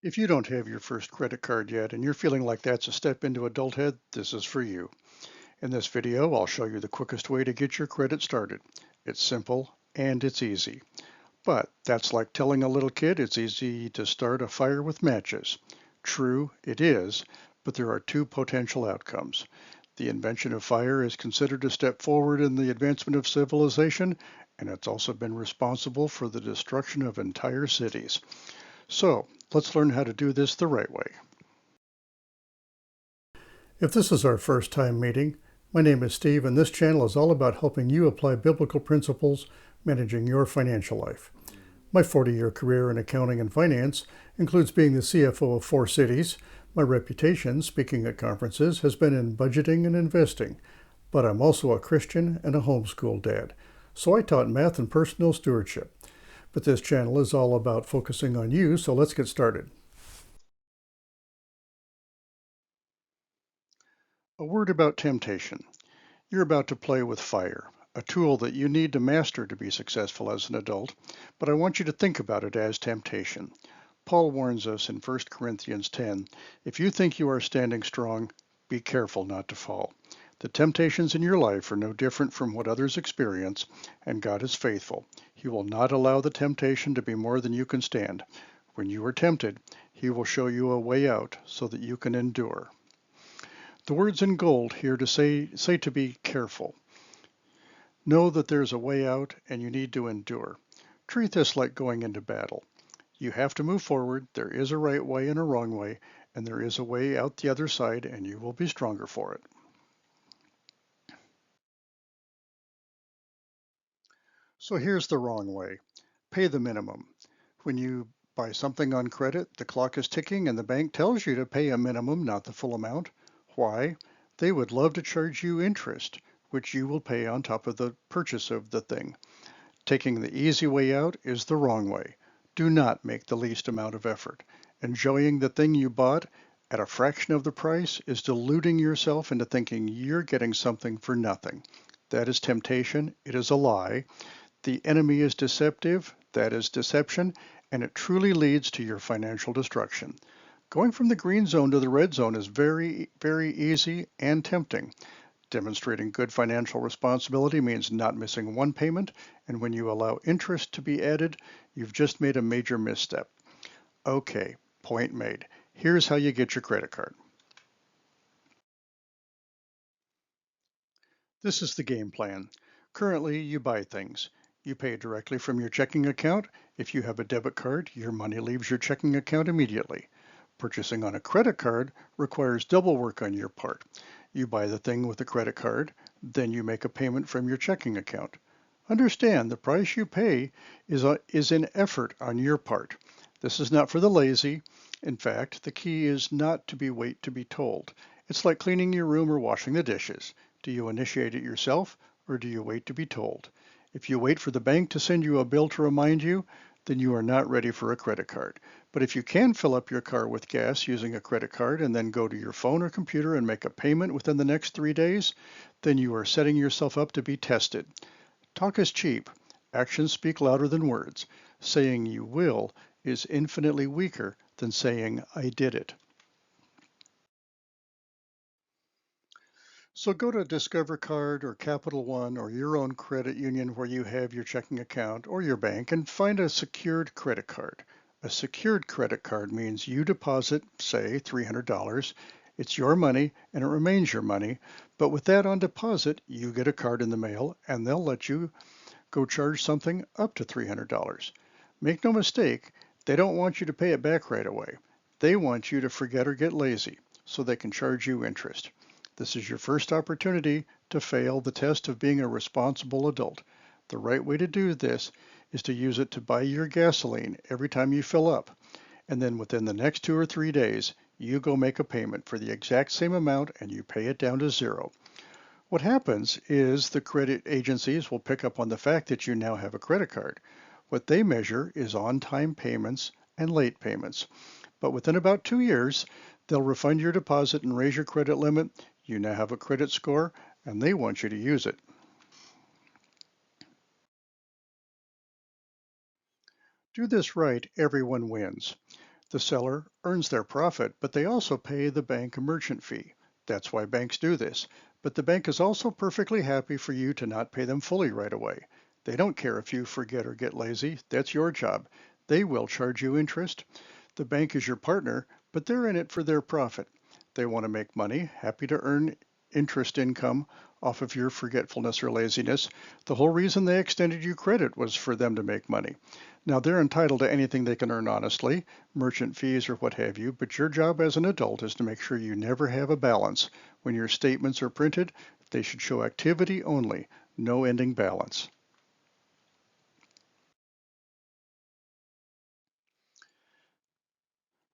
If you don't have your first credit card yet and you're feeling like that's a step into adulthood, this is for you. In this video, I'll show you the quickest way to get your credit started. It's simple and it's easy. But that's like telling a little kid it's easy to start a fire with matches. True, it is, but there are two potential outcomes. The invention of fire is considered a step forward in the advancement of civilization, and it's also been responsible for the destruction of entire cities. So let's learn how to do this the right way. If this is our first time meeting, my name is Steve, and this channel is all about helping you apply biblical principles managing your financial life. My 40-year career in accounting and finance includes being the CFO of 4 cities. My reputation, speaking at conferences, has been in budgeting and investing, but I'm also a Christian and a homeschool dad, so I taught math and personal stewardship. But this channel is all about focusing on you, so let's get started. A word about temptation. You're about to play with fire, a tool that you need to master to be successful as an adult, but I want you to think about it as temptation. Paul warns us in 1 Corinthians 10, if you think you are standing strong, be careful not to fall. The temptations in your life are no different from what others experience, and God is faithful. He will not allow the temptation to be more than you can stand. When you are tempted, He will show you a way out so that you can endure. The words in gold here to say to be careful. Know that there's a way out and you need to endure. Treat this like going into battle. You have to move forward. There is a right way and a wrong way, and there is a way out the other side, and you will be stronger for it. So here's the wrong way. Pay the minimum. When you buy something on credit, the clock is ticking and the bank tells you to pay a minimum, not the full amount. Why? They would love to charge you interest, which you will pay on top of the purchase of the thing. Taking the easy way out is the wrong way. Do not make the least amount of effort. Enjoying the thing you bought at a fraction of the price is deluding yourself into thinking you're getting something for nothing. That is temptation. It is a lie. The enemy is deceptive. That is deception, and it truly leads to your financial destruction. Going from the green zone to the red zone is very, very easy and tempting. Demonstrating good financial responsibility means not missing one payment, and when you allow interest to be added, you've just made a major misstep. Okay, point made. Here's how you get your credit card. This is the game plan. Currently, you buy things. You pay directly from your checking account. If you have a debit card, your money leaves your checking account immediately. Purchasing on a credit card requires double work on your part. You buy the thing with a credit card, then you make a payment from your checking account. Understand the price you pay is an effort on your part. This is not for the lazy. In fact, the key is not to wait to be told. It's like cleaning your room or washing the dishes. Do you initiate it yourself or do you wait to be told? If you wait for the bank to send you a bill to remind you, then you are not ready for a credit card. But if you can fill up your car with gas using a credit card and then go to your phone or computer and make a payment within the next 3 days, then you are setting yourself up to be tested. Talk is cheap. Actions speak louder than words. Saying you will is infinitely weaker than saying I did it. So go to Discover Card or Capital One or your own credit union where you have your checking account or your bank and find a secured credit card. A secured credit card means you deposit, say, $300. It's your money and it remains your money, but with that on deposit, you get a card in the mail and they'll let you go charge something up to $300. Make no mistake, they don't want you to pay it back right away. They want you to forget or get lazy so they can charge you interest. This is your first opportunity to fail the test of being a responsible adult. The right way to do this is to use it to buy your gasoline every time you fill up. And then within the next 2 or 3 days, you go make a payment for the exact same amount and you pay it down to zero. What happens is the credit agencies will pick up on the fact that you now have a credit card. What they measure is on-time payments and late payments. But within about 2 years, they'll refund your deposit and raise your credit limit. You now have a credit score, and they want you to use it. Do this right, everyone wins. The seller earns their profit, but they also pay the bank a merchant fee. That's why banks do this. But the bank is also perfectly happy for you to not pay them fully right away. They don't care if you forget or get lazy. That's your job. They will charge you interest. The bank is your partner, but they're in it for their profit. They want to make money, happy to earn interest income off of your forgetfulness or laziness. The whole reason they extended you credit was for them to make money. Now, they're entitled to anything they can earn honestly, merchant fees or what have you, but your job as an adult is to make sure you never have a balance. When your statements are printed, they should show activity only, no ending balance.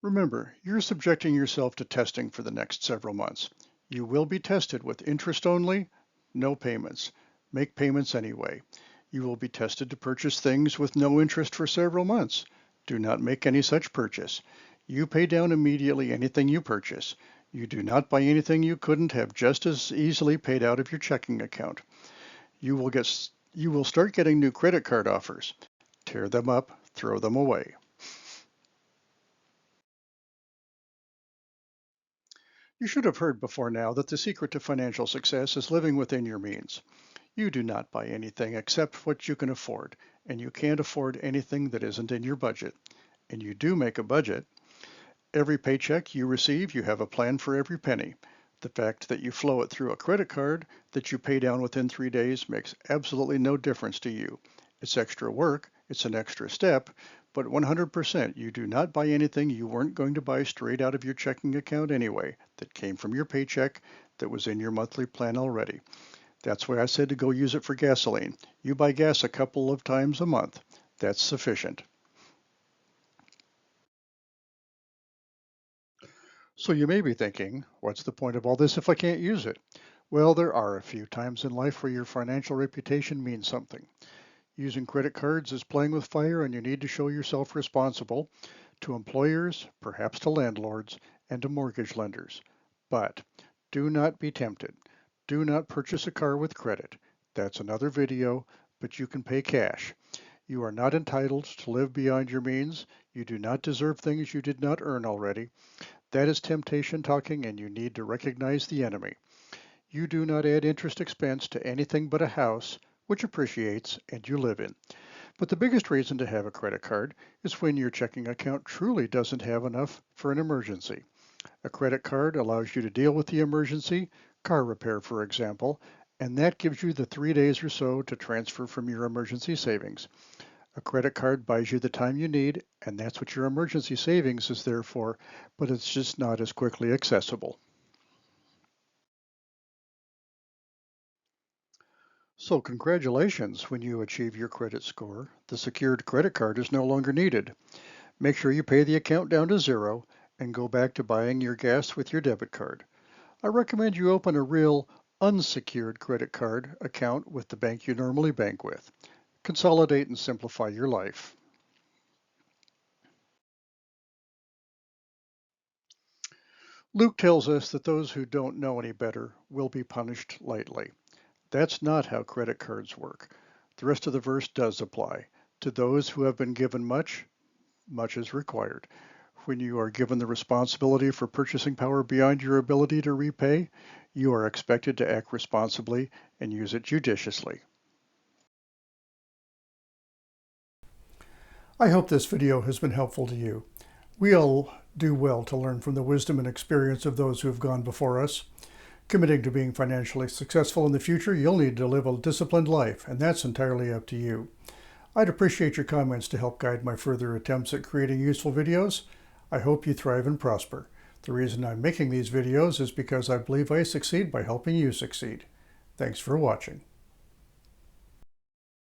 Remember, you're subjecting yourself to testing for the next several months. You will be tested with interest only, no payments. Make payments anyway. You will be tested to purchase things with no interest for several months. Do not make any such purchase. You pay down immediately anything you purchase. You do not buy anything you couldn't have just as easily paid out of your checking account. You will start getting new credit card offers. Tear them up, throw them away. You should have heard before now that the secret to financial success is living within your means. You do not buy anything except what you can afford, and you can't afford anything that isn't in your budget. And you do make a budget. Every paycheck you receive, you have a plan for every penny. The fact that you flow it through a credit card that you pay down within 3 days makes absolutely no difference to you. It's extra work, it's an extra step, but 100% you do not buy anything you weren't going to buy straight out of your checking account anyway, that came from your paycheck, that was in your monthly plan already. That's why I said to go use it for gasoline. You buy gas a couple of times a month. That's sufficient. So you may be thinking, what's the point of all this if I can't use it? Well, there are a few times in life where your financial reputation means something. Using credit cards is playing with fire, and you need to show yourself responsible to employers, perhaps to landlords, and to mortgage lenders. But do not be tempted. Do not purchase a car with credit. That's another video, but you can pay cash. You are not entitled to live beyond your means. You do not deserve things you did not earn already. That is temptation talking, and you need to recognize the enemy. You do not add interest expense to anything but a house, which appreciates and you live in. But the biggest reason to have a credit card is when your checking account truly doesn't have enough for an emergency. A credit card allows you to deal with the emergency, car repair for example, and that gives you the 3 days or so to transfer from your emergency savings. A credit card buys you the time you need, and that's what your emergency savings is there for, but it's just not as quickly accessible. So congratulations when you achieve your credit score. The secured credit card is no longer needed. Make sure you pay the account down to zero and go back to buying your gas with your debit card. I recommend you open a real unsecured credit card account with the bank you normally bank with. Consolidate and simplify your life. Luke tells us that those who don't know any better will be punished lightly. That's not how credit cards work. The rest of the verse does apply. To those who have been given much, much is required. When you are given the responsibility for purchasing power beyond your ability to repay, you are expected to act responsibly and use it judiciously. I hope this video has been helpful to you. We all do well to learn from the wisdom and experience of those who have gone before us. Committing to being financially successful in the future, you'll need to live a disciplined life, and that's entirely up to you. I'd appreciate your comments to help guide my further attempts at creating useful videos. I hope you thrive and prosper. The reason I'm making these videos is because I believe I succeed by helping you succeed. Thanks for watching.